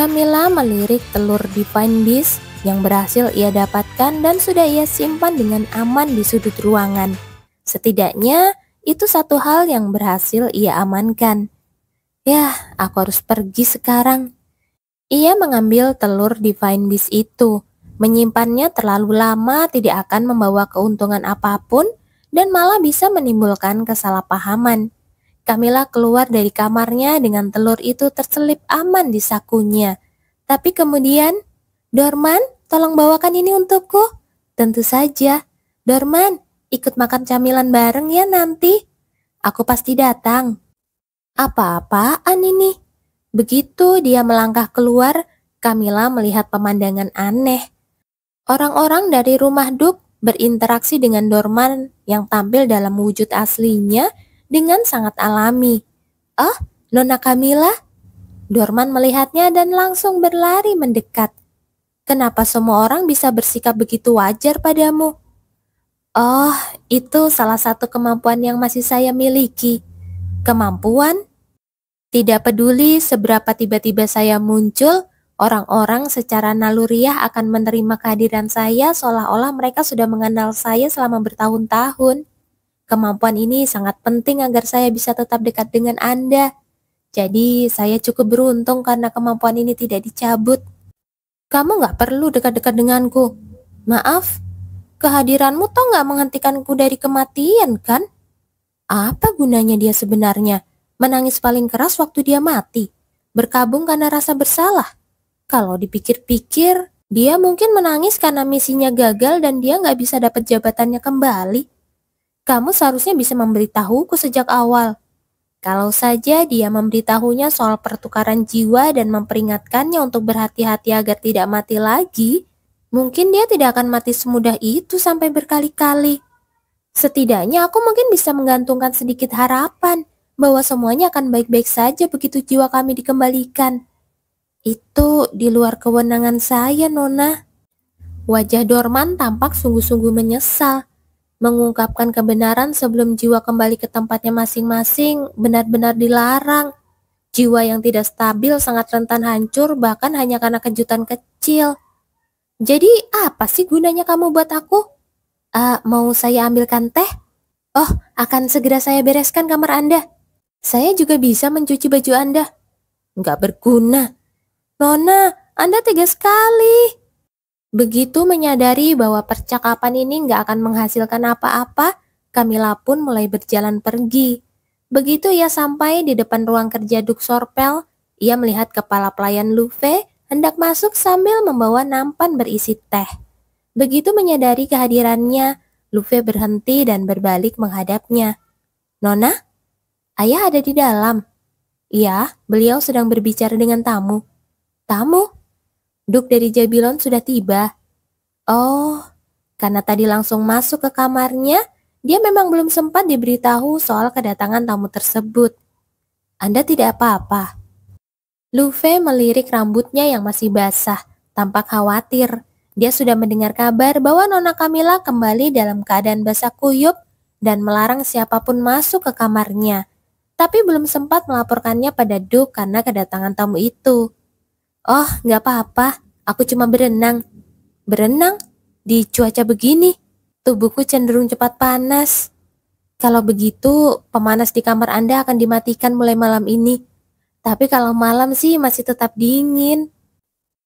Camilla melirik telur Divine Beast yang berhasil ia dapatkan dan sudah ia simpan dengan aman di sudut ruangan. Setidaknya itu satu hal yang berhasil ia amankan. Yah, aku harus pergi sekarang. Ia mengambil telur Divine Beast itu. Menyimpannya terlalu lama tidak akan membawa keuntungan apapun dan malah bisa menimbulkan kesalahpahaman. Camilla keluar dari kamarnya dengan telur itu terselip aman di sakunya. Tapi kemudian, Dorman, tolong bawakan ini untukku. Tentu saja. Dorman, ikut makan camilan bareng ya nanti. Aku pasti datang. Apa-apaan ini? Begitu dia melangkah keluar, Camilla melihat pemandangan aneh. Orang-orang dari rumah Duke berinteraksi dengan Dorman yang tampil dalam wujud aslinya dengan sangat alami. Oh, Nona Camilla? Dorman melihatnya dan langsung berlari mendekat. Kenapa semua orang bisa bersikap begitu wajar padamu? Oh, itu salah satu kemampuan yang masih saya miliki. Kemampuan? Tidak peduli seberapa tiba-tiba saya muncul, orang-orang secara naluriah akan menerima kehadiran saya seolah-olah mereka sudah mengenal saya selama bertahun-tahun. Kemampuan ini sangat penting agar saya bisa tetap dekat dengan Anda. Jadi saya cukup beruntung karena kemampuan ini tidak dicabut. Kamu nggak perlu dekat-dekat denganku. Maaf, kehadiranmu toh nggak menghentikanku dari kematian kan? Apa gunanya dia sebenarnya? Menangis paling keras waktu dia mati, berkabung karena rasa bersalah. Kalau dipikir-pikir, dia mungkin menangis karena misinya gagal dan dia nggak bisa dapat jabatannya kembali. Kamu seharusnya bisa memberitahuku sejak awal. Kalau saja dia memberitahunya soal pertukaran jiwa dan memperingatkannya untuk berhati-hati agar tidak mati lagi, mungkin dia tidak akan mati semudah itu sampai berkali-kali. Setidaknya aku mungkin bisa menggantungkan sedikit harapan bahwa semuanya akan baik-baik saja begitu jiwa kami dikembalikan. Itu di luar kewenangan saya, Nona. Wajah Dorman tampak sungguh-sungguh menyesal. Mengungkapkan kebenaran sebelum jiwa kembali ke tempatnya masing-masing benar-benar dilarang. Jiwa yang tidak stabil sangat rentan hancur bahkan hanya karena kejutan kecil. Jadi apa sih gunanya kamu buat aku? Mau saya ambilkan teh? Oh, akan segera saya bereskan kamar Anda. Saya juga bisa mencuci baju Anda. Nggak berguna. Nona, Anda tega sekali. Begitu menyadari bahwa percakapan ini nggak akan menghasilkan apa-apa, Camilla pun mulai berjalan pergi. Begitu ia sampai di depan ruang kerja Duk Sorpel, ia melihat kepala pelayan Luffy hendak masuk sambil membawa nampan berisi teh. Begitu menyadari kehadirannya, Luffy berhenti dan berbalik menghadapnya. Nona, ayah ada di dalam. Iya, beliau sedang berbicara dengan tamu. Tamu? Duk dari Jabilon sudah tiba. Oh, karena tadi langsung masuk ke kamarnya, dia memang belum sempat diberitahu soal kedatangan tamu tersebut. Anda tidak apa-apa. Luffy melirik rambutnya yang masih basah, tampak khawatir. Dia sudah mendengar kabar bahwa Nona Camilla kembali dalam keadaan basah kuyup dan melarang siapapun masuk ke kamarnya. Tapi belum sempat melaporkannya pada Duk karena kedatangan tamu itu. Oh, nggak apa-apa. Aku cuma berenang. Berenang? Di cuaca begini? Tubuhku cenderung cepat panas. Kalau begitu, pemanas di kamar Anda akan dimatikan mulai malam ini. Tapi kalau malam sih masih tetap dingin.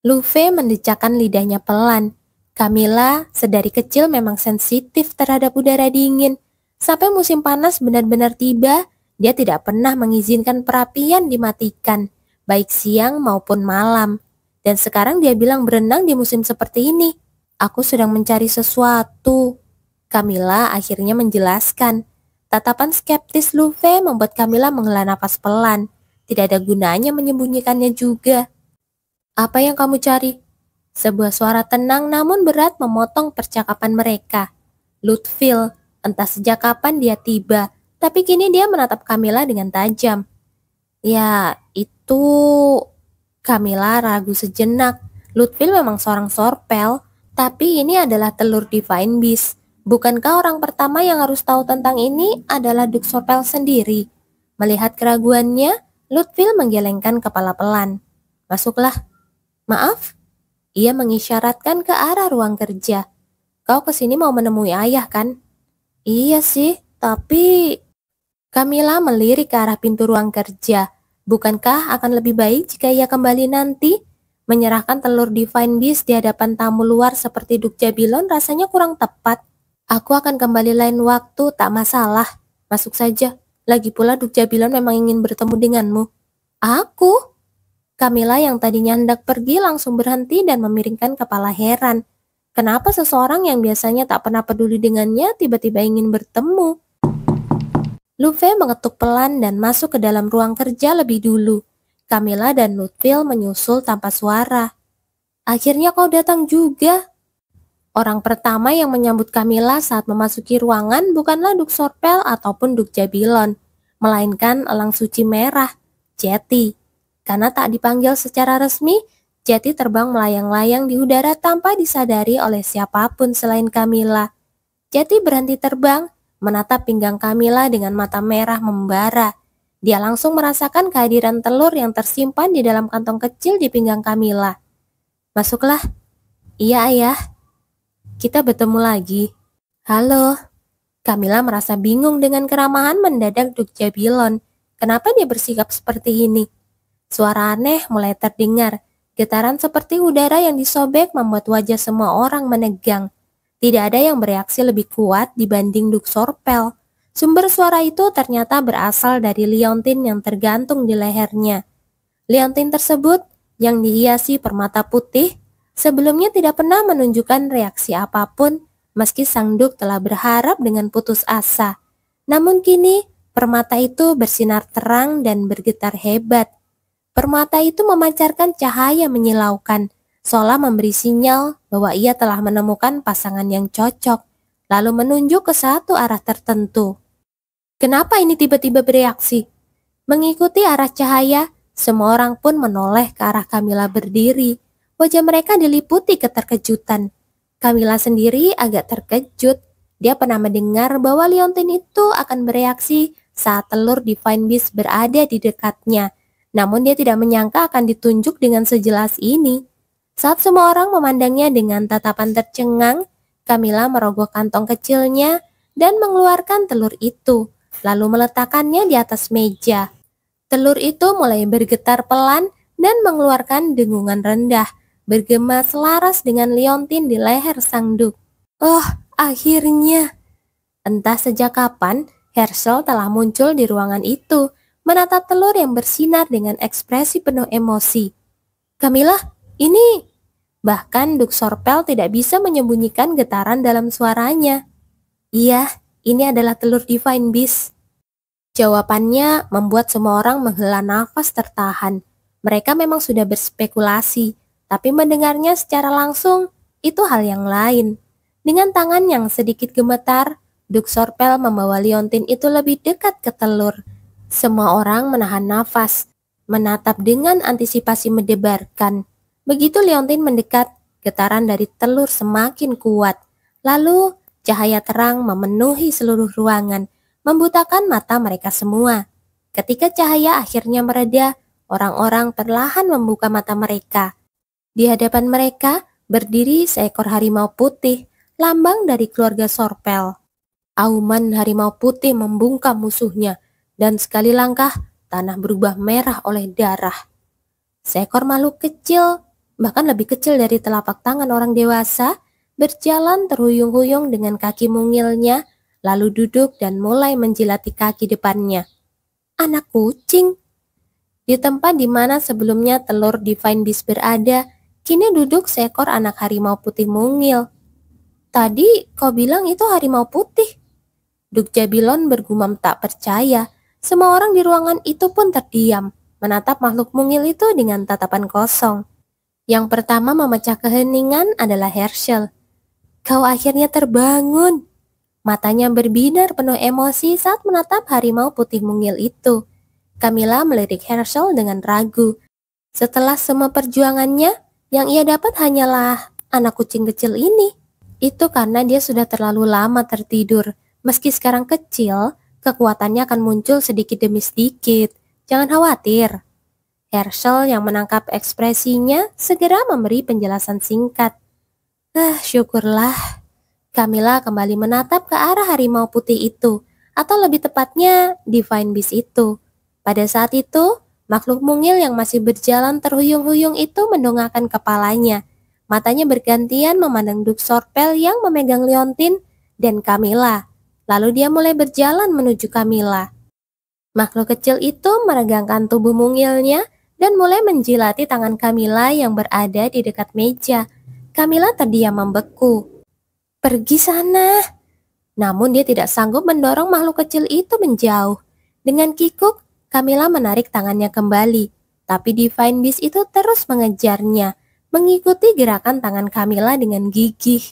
Luffy mendecakkan lidahnya pelan. Camilla sedari kecil memang sensitif terhadap udara dingin. Sampai musim panas benar-benar tiba, dia tidak pernah mengizinkan perapian dimatikan, baik siang maupun malam. Dan sekarang dia bilang berenang di musim seperti ini. Aku sedang mencari sesuatu. Camilla akhirnya menjelaskan. Tatapan skeptis Luffy membuat Camilla menghela napas pelan. Tidak ada gunanya menyembunyikannya juga. Apa yang kamu cari? Sebuah suara tenang namun berat memotong percakapan mereka. Lutfil, entah sejak kapan dia tiba, tapi kini dia menatap Camilla dengan tajam. Ya, itu... Camilla ragu sejenak. Lutfil memang seorang sorpel, tapi ini adalah telur Divine Beast. Bukankah orang pertama yang harus tahu tentang ini adalah Duk Sorpel sendiri? Melihat keraguannya, Lutfil menggelengkan kepala pelan. Masuklah. Maaf? Ia mengisyaratkan ke arah ruang kerja. Kau kesini mau menemui ayah kan? Iya sih, tapi... Camilla melirik ke arah pintu ruang kerja. Bukankah akan lebih baik jika ia kembali nanti? Menyerahkan telur Divine Beast di hadapan tamu luar seperti Duk Jabilon rasanya kurang tepat. Aku akan kembali lain waktu, tak masalah. Masuk saja. Lagi pula Duk Jabilon memang ingin bertemu denganmu. Aku? Camilla yang tadinya hendak pergi langsung berhenti dan memiringkan kepala heran. Kenapa seseorang yang biasanya tak pernah peduli dengannya tiba-tiba ingin bertemu? Luffy mengetuk pelan dan masuk ke dalam ruang kerja lebih dulu. Camilla dan Nutville menyusul tanpa suara. Akhirnya kau datang juga. Orang pertama yang menyambut Camilla saat memasuki ruangan bukanlah Duk Sorpel ataupun Duk Jabilon, melainkan elang suci merah, Jetty. Karena tak dipanggil secara resmi, Jetty terbang melayang-layang di udara tanpa disadari oleh siapapun selain Camilla. Jetty berhenti terbang, menatap pinggang Camilla dengan mata merah membara. Dia langsung merasakan kehadiran telur yang tersimpan di dalam kantong kecil di pinggang Camilla. Masuklah. Iya ayah. Kita bertemu lagi. Halo. Camilla merasa bingung dengan keramahan mendadak Duk Jabilon. Kenapa dia bersikap seperti ini? Suara aneh mulai terdengar. Getaran seperti udara yang disobek membuat wajah semua orang menegang. Tidak ada yang bereaksi lebih kuat dibanding Duk Sorpel. Sumber suara itu ternyata berasal dari liontin yang tergantung di lehernya. Liontin tersebut yang dihiasi permata putih sebelumnya tidak pernah menunjukkan reaksi apapun meski sang Duk telah berharap dengan putus asa. Namun kini permata itu bersinar terang dan bergetar hebat. Permata itu memancarkan cahaya menyilaukan, seolah memberi sinyal bahwa ia telah menemukan pasangan yang cocok, lalu menunjuk ke satu arah tertentu. Kenapa ini tiba-tiba bereaksi? Mengikuti arah cahaya, semua orang pun menoleh ke arah Camilla berdiri. Wajah mereka diliputi keterkejutan. Camilla sendiri agak terkejut. Dia pernah mendengar bahwa liontin itu akan bereaksi saat telur Divine Beast berada di dekatnya. Namun dia tidak menyangka akan ditunjuk dengan sejelas ini. Saat semua orang memandangnya dengan tatapan tercengang, Camilla merogoh kantong kecilnya dan mengeluarkan telur itu, lalu meletakkannya di atas meja. Telur itu mulai bergetar pelan dan mengeluarkan dengungan rendah, bergema selaras dengan liontin di leher sang Duk. Oh, akhirnya! Entah sejak kapan, Herschel telah muncul di ruangan itu, menatap telur yang bersinar dengan ekspresi penuh emosi. Camilla, ini... Bahkan Duk Sorpel tidak bisa menyembunyikan getaran dalam suaranya. Iya, ini adalah telur Divine Beast. Jawabannya membuat semua orang menghela nafas tertahan. Mereka memang sudah berspekulasi, tapi mendengarnya secara langsung itu hal yang lain. Dengan tangan yang sedikit gemetar, Duk Sorpel membawa liontin itu lebih dekat ke telur. Semua orang menahan nafas, menatap dengan antisipasi mendebarkan. Begitu liontin mendekat, getaran dari telur semakin kuat. Lalu cahaya terang memenuhi seluruh ruangan, membutakan mata mereka semua. Ketika cahaya akhirnya mereda, orang-orang perlahan membuka mata mereka. Di hadapan mereka berdiri seekor harimau putih, lambang dari keluarga Sorpel. Auman harimau putih membungkam musuhnya, dan sekali langkah, tanah berubah merah oleh darah. Seekor makhluk kecil, bahkan lebih kecil dari telapak tangan orang dewasa, berjalan terhuyung-huyung dengan kaki mungilnya, lalu duduk dan mulai menjilati kaki depannya. Anak kucing. Di tempat di mana sebelumnya telur Divine Beast berada, kini duduk seekor anak harimau putih mungil. Tadi kau bilang itu harimau putih. Duk Jabilon bergumam tak percaya. Semua orang di ruangan itu pun terdiam, menatap makhluk mungil itu dengan tatapan kosong. Yang pertama memecah keheningan adalah Herschel. Kau akhirnya terbangun. Matanya berbinar penuh emosi saat menatap harimau putih mungil itu. Camilla melirik Herschel dengan ragu. Setelah semua perjuangannya, yang ia dapat hanyalah anak kucing kecil ini. Itu karena dia sudah terlalu lama tertidur. Meski sekarang kecil, kekuatannya akan muncul sedikit demi sedikit. Jangan khawatir. Herschel yang menangkap ekspresinya segera memberi penjelasan singkat. Syukurlah. Camilla kembali menatap ke arah harimau putih itu, atau lebih tepatnya Divine Beast itu. Pada saat itu, makhluk mungil yang masih berjalan terhuyung-huyung itu mendongakkan kepalanya. Matanya bergantian memandang Duk Sorpel yang memegang liontin dan Camilla. Lalu dia mulai berjalan menuju Camilla. Makhluk kecil itu meregangkan tubuh mungilnya dan mulai menjilati tangan Camilla yang berada di dekat meja. Camilla terdiam membeku. Pergi sana. Namun dia tidak sanggup mendorong makhluk kecil itu menjauh. Dengan kikuk, Camilla menarik tangannya kembali, tapi Divine Beast itu terus mengejarnya, mengikuti gerakan tangan Camilla dengan gigih.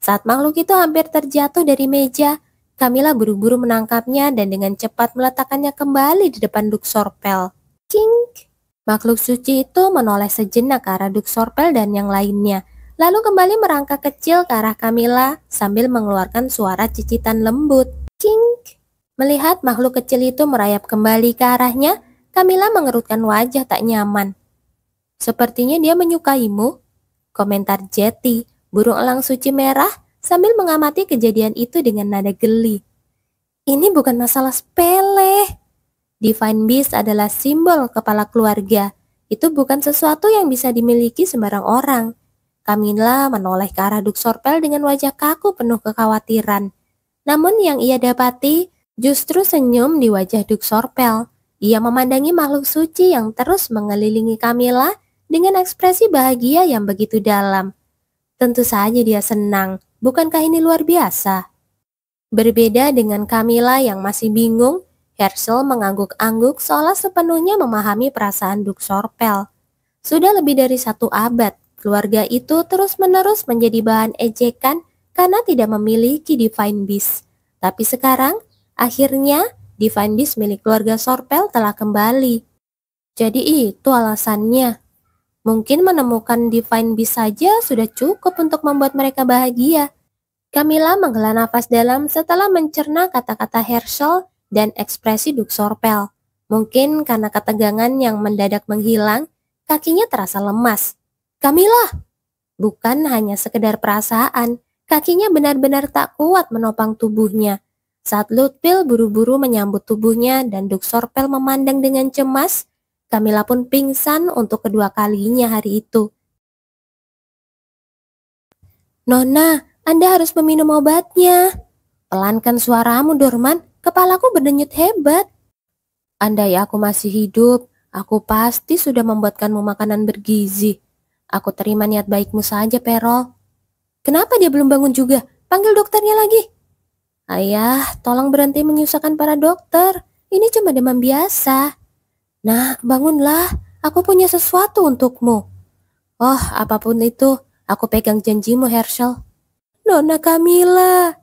Saat makhluk itu hampir terjatuh dari meja, Camilla buru-buru menangkapnya dan dengan cepat meletakkannya kembali di depan Duk Sorpel. Kink! Makhluk suci itu menoleh sejenak ke arah Duk Sorpel dan yang lainnya, lalu kembali merangkak kecil ke arah Camilla sambil mengeluarkan suara cicitan lembut. Kink! Melihat makhluk kecil itu merayap kembali ke arahnya, Camilla mengerutkan wajah tak nyaman. Sepertinya dia menyukaimu, komentar Jetty, burung elang suci merah, sambil mengamati kejadian itu dengan nada geli. Ini bukan masalah sepele. Divine Beast adalah simbol kepala keluarga. Itu bukan sesuatu yang bisa dimiliki sembarang orang. Camilla menoleh ke arah Duk Sorpel dengan wajah kaku penuh kekhawatiran. Namun yang ia dapati justru senyum di wajah Duk Sorpel. Ia memandangi makhluk suci yang terus mengelilingi Camilla dengan ekspresi bahagia yang begitu dalam. Tentu saja dia senang, bukankah ini luar biasa? Berbeda dengan Camilla yang masih bingung, Herschel mengangguk-angguk seolah sepenuhnya memahami perasaan Duk Sorpel. Sudah lebih dari 1 abad, keluarga itu terus-menerus menjadi bahan ejekan karena tidak memiliki Divine Beast. Tapi sekarang, akhirnya Divine Beast milik keluarga Sorpel telah kembali. Jadi itu alasannya. Mungkin menemukan Divine Beast saja sudah cukup untuk membuat mereka bahagia. Camilla menghela nafas dalam setelah mencerna kata-kata Herschel dan ekspresi Duk Sorpel. Mungkin karena ketegangan yang mendadak menghilang, kakinya terasa lemas. Camilla! Bukan hanya sekedar perasaan, kakinya benar-benar tak kuat menopang tubuhnya. Saat Lutfil buru-buru menyambut tubuhnya dan Duk Sorpel memandang dengan cemas, Camilla pun pingsan untuk kedua kalinya hari itu. Nona, Anda harus meminum obatnya. Pelankan suaramu, Dorman. Kepalaku berdenyut hebat. Andai aku masih hidup, aku pasti sudah membuatkanmu makanan bergizi. Aku terima niat baikmu saja, Perol. Kenapa dia belum bangun juga? Panggil dokternya lagi. Ayah, tolong berhenti menyusahkan para dokter. Ini cuma demam biasa. Nah, bangunlah. Aku punya sesuatu untukmu. Oh, apapun itu, aku pegang janjimu, Herschel. Nona Camilla.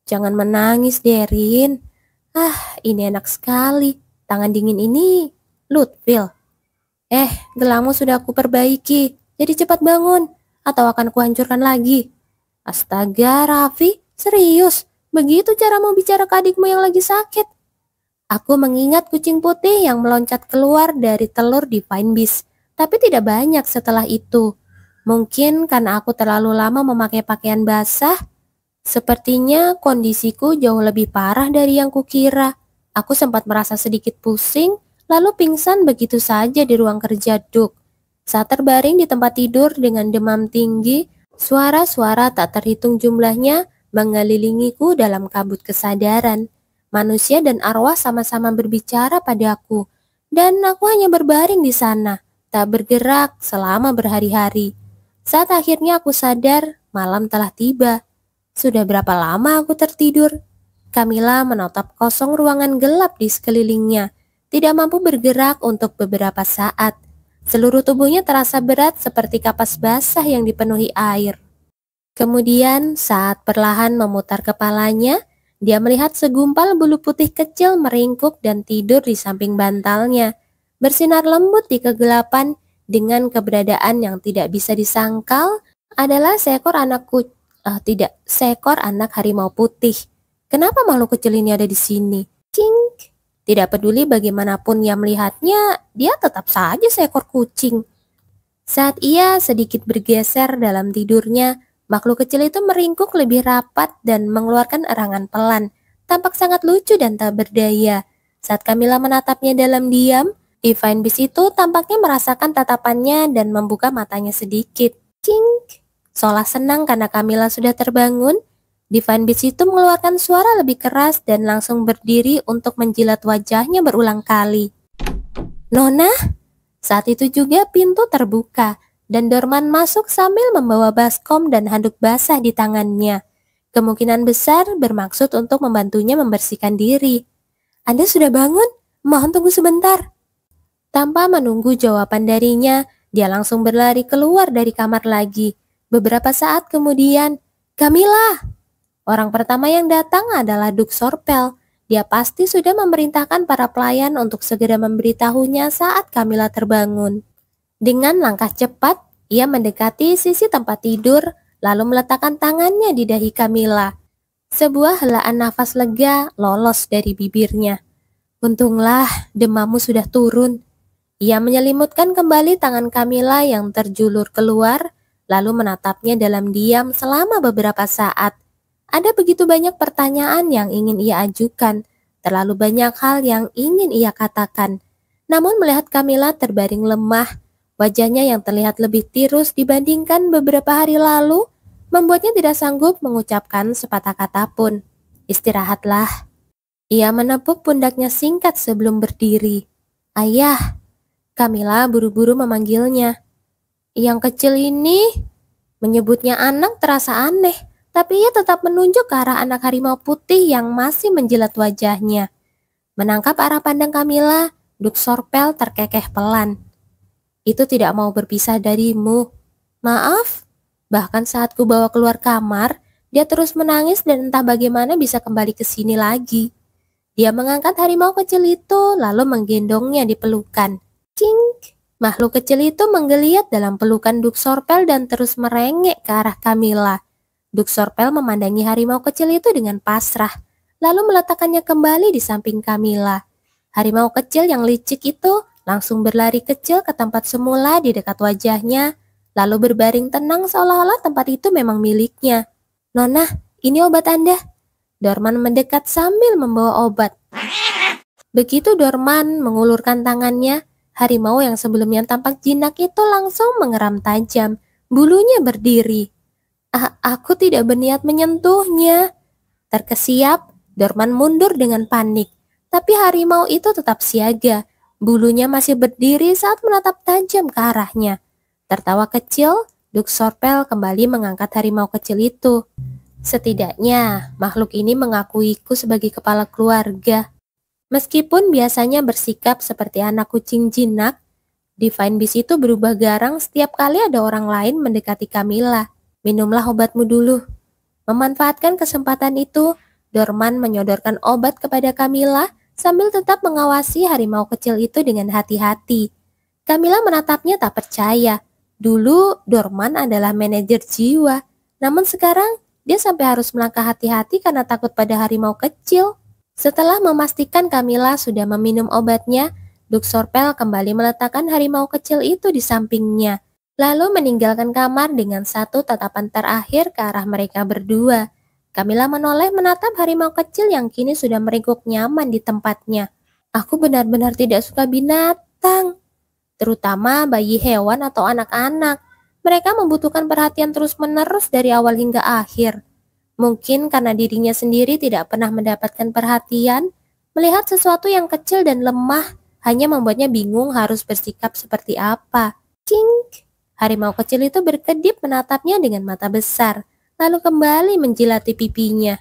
Jangan menangis, Derin. Ini enak sekali. Tangan dingin ini, Lutfil. Gelangmu sudah aku perbaiki. Jadi cepat bangun, atau akan kuhancurkan lagi. Astaga, Raffi, serius? Begitu caramu bicara ke adikmu yang lagi sakit? Aku mengingat kucing putih yang meloncat keluar dari telur Divine Beast, tapi tidak banyak setelah itu. Mungkin karena aku terlalu lama memakai pakaian basah. Sepertinya kondisiku jauh lebih parah dari yang kukira. Aku sempat merasa sedikit pusing, lalu pingsan begitu saja di ruang kerja Duk. Saat terbaring di tempat tidur dengan demam tinggi, suara-suara tak terhitung jumlahnya mengelilingiku dalam kabut kesadaran. Manusia dan arwah sama-sama berbicara padaku, dan aku hanya berbaring di sana, tak bergerak selama berhari-hari. Saat akhirnya aku sadar, malam telah tiba. Sudah berapa lama aku tertidur? Camilla menatap kosong ruangan gelap di sekelilingnya, tidak mampu bergerak untuk beberapa saat. Seluruh tubuhnya terasa berat seperti kapas basah yang dipenuhi air. Kemudian saat perlahan memutar kepalanya, dia melihat segumpal bulu putih kecil meringkuk dan tidur di samping bantalnya, bersinar lembut di kegelapan dengan keberadaan yang tidak bisa disangkal adalah seekor anak harimau putih. Kenapa makhluk kecil ini ada di sini? Kink! Tidak peduli bagaimanapun ia melihatnya, dia tetap saja seekor kucing. Saat ia sedikit bergeser dalam tidurnya, makhluk kecil itu meringkuk lebih rapat dan mengeluarkan erangan pelan. Tampak sangat lucu dan tak berdaya. Saat Camilla menatapnya dalam diam, Divine Beast itu tampaknya merasakan tatapannya dan membuka matanya sedikit. Cing! Seolah senang karena Camilla sudah terbangun, Divine Beast itu mengeluarkan suara lebih keras dan langsung berdiri untuk menjilat wajahnya berulang kali. Nona? Saat itu juga pintu terbuka dan Dorman masuk sambil membawa baskom dan handuk basah di tangannya. Kemungkinan besar bermaksud untuk membantunya membersihkan diri. Anda sudah bangun? Mohon tunggu sebentar. Tanpa menunggu jawaban darinya, dia langsung berlari keluar dari kamar lagi. Beberapa saat kemudian, Camilla! Orang pertama yang datang adalah Duk Sorpel. Dia pasti sudah memerintahkan para pelayan untuk segera memberitahunya saat Camilla terbangun. Dengan langkah cepat, ia mendekati sisi tempat tidur, lalu meletakkan tangannya di dahi Camilla. Sebuah helaan nafas lega lolos dari bibirnya. Untunglah, demammu sudah turun. Ia menyelimutkan kembali tangan Camilla yang terjulur keluar, lalu menatapnya dalam diam selama beberapa saat. Ada begitu banyak pertanyaan yang ingin ia ajukan, terlalu banyak hal yang ingin ia katakan. Namun melihat Camilla terbaring lemah, wajahnya yang terlihat lebih tirus dibandingkan beberapa hari lalu, membuatnya tidak sanggup mengucapkan sepatah kata pun. Istirahatlah. Ia menepuk pundaknya singkat sebelum berdiri. Ayah, Camilla buru-buru memanggilnya. Yang kecil ini, menyebutnya anak terasa aneh. Tapi ia tetap menunjuk ke arah anak harimau putih yang masih menjilat wajahnya. Menangkap arah pandang Camilla, Duk Sorpel terkekeh pelan. Itu tidak mau berpisah darimu. Maaf, bahkan saat ku bawa keluar kamar, dia terus menangis dan entah bagaimana bisa kembali ke sini lagi. Dia mengangkat harimau kecil itu lalu menggendongnya di pelukan. Cing! Makhluk kecil itu menggeliat dalam pelukan Duk Sorpel dan terus merengek ke arah Camilla. Duk Sorpel memandangi harimau kecil itu dengan pasrah, lalu meletakkannya kembali di samping Camilla. Harimau kecil yang licik itu langsung berlari kecil ke tempat semula di dekat wajahnya, lalu berbaring tenang seolah-olah tempat itu memang miliknya. Nona, ini obat Anda. Dorman mendekat sambil membawa obat. Begitu Dorman mengulurkan tangannya, harimau yang sebelumnya tampak jinak itu langsung mengeram tajam, bulunya berdiri. Aku tidak berniat menyentuhnya. Terkesiap, Dorman mundur dengan panik. Tapi harimau itu tetap siaga. Bulunya masih berdiri saat menatap tajam ke arahnya. Tertawa kecil, Duk Sorpel kembali mengangkat harimau kecil itu. Setidaknya, makhluk ini mengakuiku sebagai kepala keluarga. Meskipun biasanya bersikap seperti anak kucing jinak, Divine Beast itu berubah garang setiap kali ada orang lain mendekati Camilla. Minumlah obatmu dulu. Memanfaatkan kesempatan itu, Dorman menyodorkan obat kepada Camilla sambil tetap mengawasi harimau kecil itu dengan hati-hati. Camilla menatapnya tak percaya. Dulu Dorman adalah manajer jiwa, namun sekarang dia sampai harus melangkah hati-hati karena takut pada harimau kecil. Setelah memastikan Camilla sudah meminum obatnya, Duk Sorpel kembali meletakkan harimau kecil itu di sampingnya. Lalu meninggalkan kamar dengan satu tatapan terakhir ke arah mereka berdua. Camilla menoleh menatap harimau kecil yang kini sudah meringkuk nyaman di tempatnya. Aku benar-benar tidak suka binatang, terutama bayi hewan atau anak-anak. Mereka membutuhkan perhatian terus-menerus dari awal hingga akhir. Mungkin karena dirinya sendiri tidak pernah mendapatkan perhatian, melihat sesuatu yang kecil dan lemah hanya membuatnya bingung harus bersikap seperti apa. Cing! Harimau kecil itu berkedip menatapnya dengan mata besar, lalu kembali menjilati pipinya.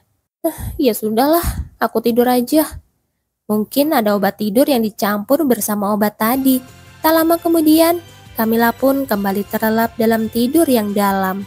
Ya sudahlah, aku tidur aja. Mungkin ada obat tidur yang dicampur bersama obat tadi. Tak lama kemudian, Camilla pun kembali terlelap dalam tidur yang dalam.